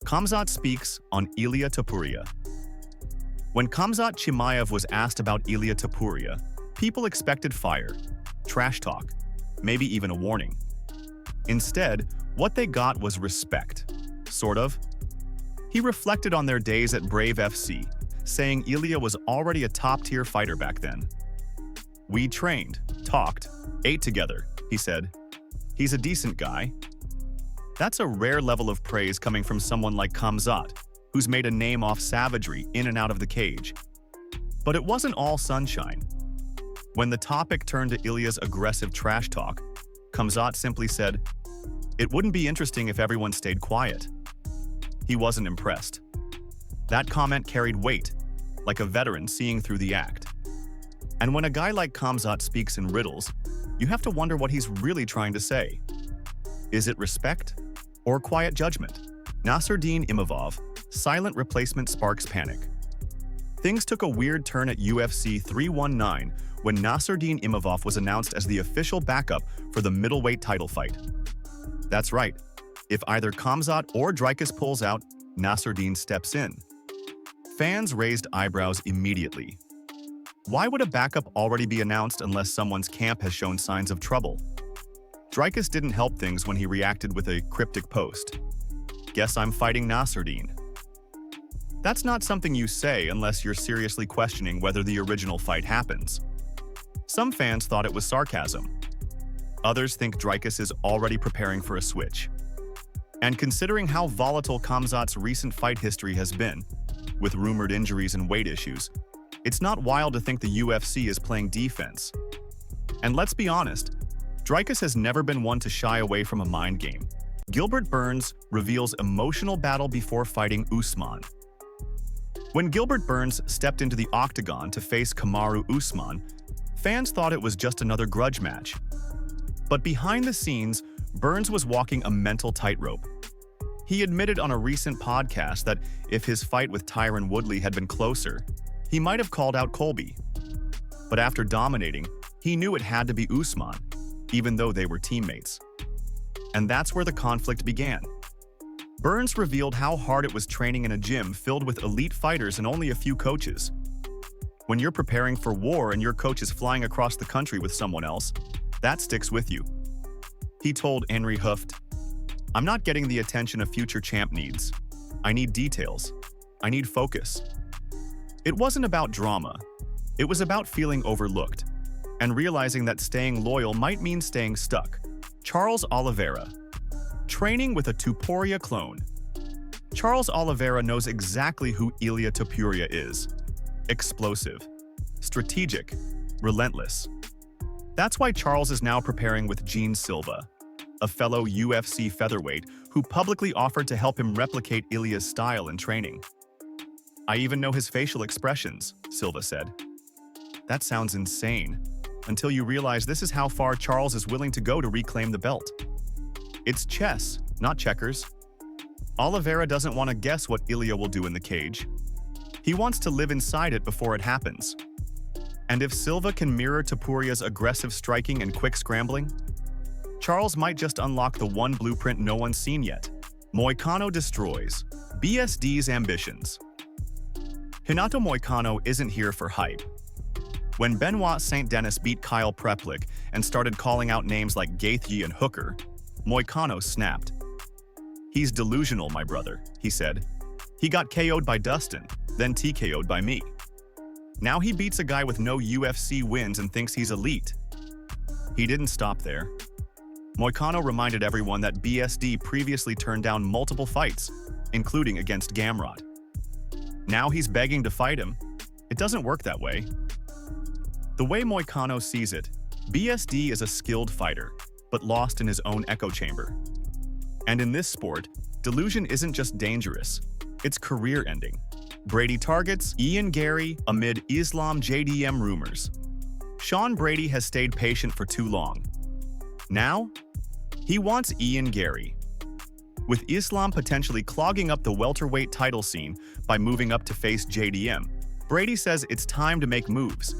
Khamzat speaks on Ilia Topuria. When Khamzat Chimaev was asked about Ilia Topuria, people expected fire, trash talk, maybe even a warning. Instead, what they got was respect. Sort of. He reflected on their days at Brave FC, saying Ilia was already a top-tier fighter back then. "We trained, talked, ate together," he said. "He's a decent guy." That's a rare level of praise coming from someone like Khamzat, who's made a name off savagery in and out of the cage. But it wasn't all sunshine. When the topic turned to Ilia's aggressive trash talk, Khamzat simply said, "It wouldn't be interesting if everyone stayed quiet." He wasn't impressed. That comment carried weight, like a veteran seeing through the act. And when a guy like Khamzat speaks in riddles, you have to wonder what he's really trying to say. Is it respect or quiet judgment? Nassourdine Imavov, silent replacement sparks panic. Things took a weird turn at UFC 319 when Nassourdine Imavov was announced as the official backup for the middleweight title fight. That's right. If either Khamzat or Dricus pulls out, Nassourdine steps in. Fans raised eyebrows immediately. Why would a backup already be announced unless someone's camp has shown signs of trouble? Dricus didn't help things when he reacted with a cryptic post. "Guess I'm fighting Nassourdine." That's not something you say unless you're seriously questioning whether the original fight happens. Some fans thought it was sarcasm. Others think Dricus is already preparing for a switch. And considering how volatile Khamzat's recent fight history has been, with rumored injuries and weight issues, it's not wild to think the UFC is playing defense. And let's be honest, Dricus has never been one to shy away from a mind game. Gilbert Burns reveals emotional battle before fighting Usman. When Gilbert Burns stepped into the octagon to face Kamaru Usman, fans thought it was just another grudge match. But behind the scenes, Burns was walking a mental tightrope. He admitted on a recent podcast that if his fight with Tyron Woodley had been closer, he might have called out Colby. But after dominating, he knew it had to be Usman, even though they were teammates. And that's where the conflict began. Burns revealed how hard it was training in a gym filled with elite fighters and only a few coaches. When you're preparing for war and your coach is flying across the country with someone else, that sticks with you. He told Henry Hooft, "I'm not getting the attention a future champ needs. I need details. I need focus." It wasn't about drama. It was about feeling overlooked and realizing that staying loyal might mean staying stuck. Charles Oliveira. Training with a Topuria clone. Charles Oliveira knows exactly who Ilia Topuria is. Explosive, strategic, relentless. That's why Charles is now preparing with Jean Silva, a fellow UFC featherweight who publicly offered to help him replicate Ilia's style in training. "I even know his facial expressions," Silva said. That sounds insane, until you realize this is how far Charles is willing to go to reclaim the belt. It's chess, not checkers. Oliveira doesn't want to guess what Ilia will do in the cage. He wants to live inside it before it happens. And if Silva can mirror Topuria's aggressive striking and quick scrambling, Charles might just unlock the one blueprint no one's seen yet. Moicano destroys BSD's ambitions. Renato Moicano isn't here for hype. When Benoît St. Denis beat Kyle Preplik and started calling out names like Gaethje and Hooker, Moicano snapped. "He's delusional, my brother," he said. "He got KO'd by Dustin, then TKO'd by me. Now he beats a guy with no UFC wins and thinks he's elite." He didn't stop there. Moicano reminded everyone that BSD previously turned down multiple fights, including against Gamrot. Now he's begging to fight him. It doesn't work that way. The way Moicano sees it, BSD is a skilled fighter, but lost in his own echo chamber. And in this sport, delusion isn't just dangerous, it's career-ending. Brady targets Ian Garry amid Islam JDM rumors. Sean Brady has stayed patient for too long. Now, he wants Ian Garry. With Islam potentially clogging up the welterweight title scene by moving up to face JDM, Brady says it's time to make moves.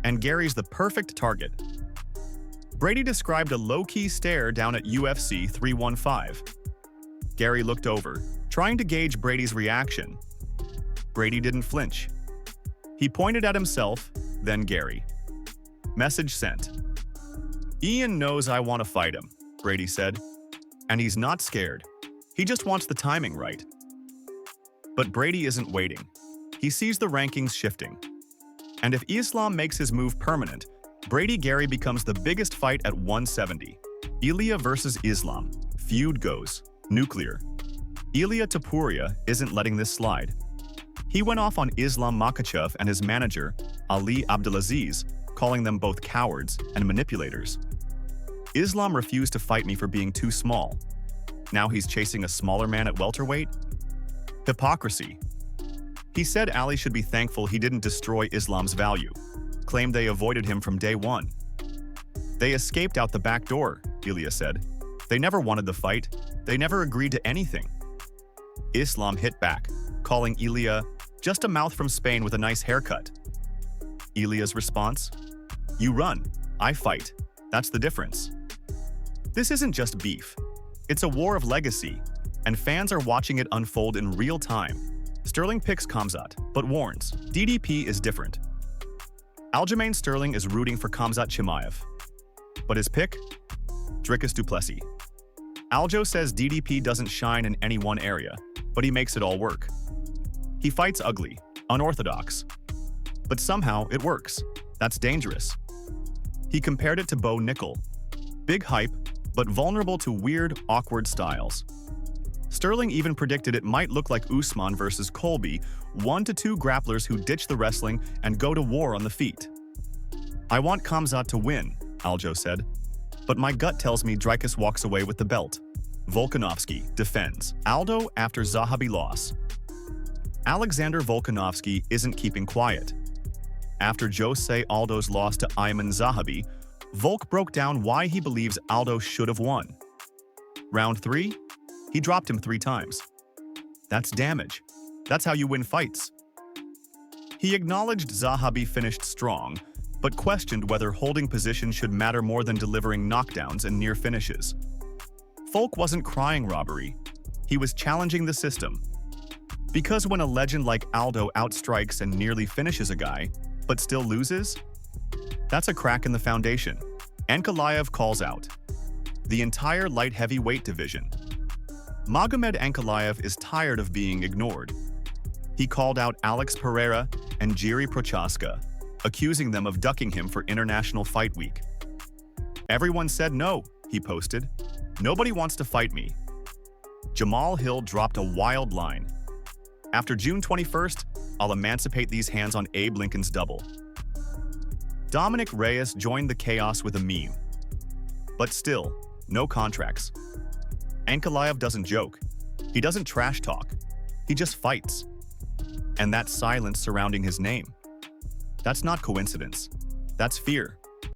And Gary's the perfect target. Brady described a low-key stare down at UFC 315. Garry looked over, Trying to gauge Brady's reaction, Brady didn't flinch. He pointed at himself, then Garry. Message sent. Ian knows I want to fight him, Brady said. And he's not scared. He just wants the timing right. But Brady isn't waiting. He sees the rankings shifting. And if Islam makes his move permanent, Brady-Garry becomes the biggest fight at 170. Ilia versus Islam. Feud goes nuclear. Ilia Topuria isn't letting this slide. He went off on Islam Makhachev and his manager, Ali Abdelaziz, calling them both cowards and manipulators. Islam refused to fight me for being too small. Now he's chasing a smaller man at welterweight? Hypocrisy. He said Ali should be thankful he didn't destroy Islam's value, claimed they avoided him from day one. They escaped out the back door, Ilia said. They never wanted the fight. They never agreed to anything. Islam hit back, calling Ilia just a mouth from Spain with a nice haircut. Ilia's response? You run, I fight. That's the difference. This isn't just beef. It's a war of legacy, and fans are watching it unfold in real time. Sterling picks Khamzat, but warns, DDP is different. Aljamain Sterling is rooting for Khamzat Chimaev. But his pick? Dricus du Plessis. Aljo says DDP doesn't shine in any one area, but he makes it all work. He fights ugly, unorthodox. But somehow it works. That's dangerous. He compared it to Bo Nickel. Big hype, but vulnerable to weird, awkward styles. Sterling even predicted it might look like Usman versus Colby, 1 to 2 grapplers who ditch the wrestling and go to war on the feet. I want Khamzat to win, Aljo said. But my gut tells me Dricus walks away with the belt. Volkanovski defends Aldo after Zahabi loss. Alexander Volkanovski isn't keeping quiet. After Jose Aldo's loss to Ayman Zahabi, Volk broke down why he believes Aldo should have won. Round 3, he dropped him 3 times. That's damage. That's how you win fights. He acknowledged Zahabi finished strong, but questioned whether holding position should matter more than delivering knockdowns and near finishes. Volk wasn't crying robbery. He was challenging the system. Because when a legend like Aldo outstrikes and nearly finishes a guy, but still loses, that's a crack in the foundation. Ankalaev calls out. The entire light heavyweight division. Magomed Ankalaev is tired of being ignored. He called out Alex Pereira and Jiri Prochaska, accusing them of ducking him for International Fight Week. Everyone said no, he posted. Nobody wants to fight me. Jamal Hill dropped a wild line. After June 21st, I'll emancipate these hands on Abe Lincoln's double. Dominic Reyes joined the chaos with a meme. But still, no contracts. Ankalaev doesn't joke. He doesn't trash talk. He just fights. And that silence surrounding his name. That's not coincidence. That's fear.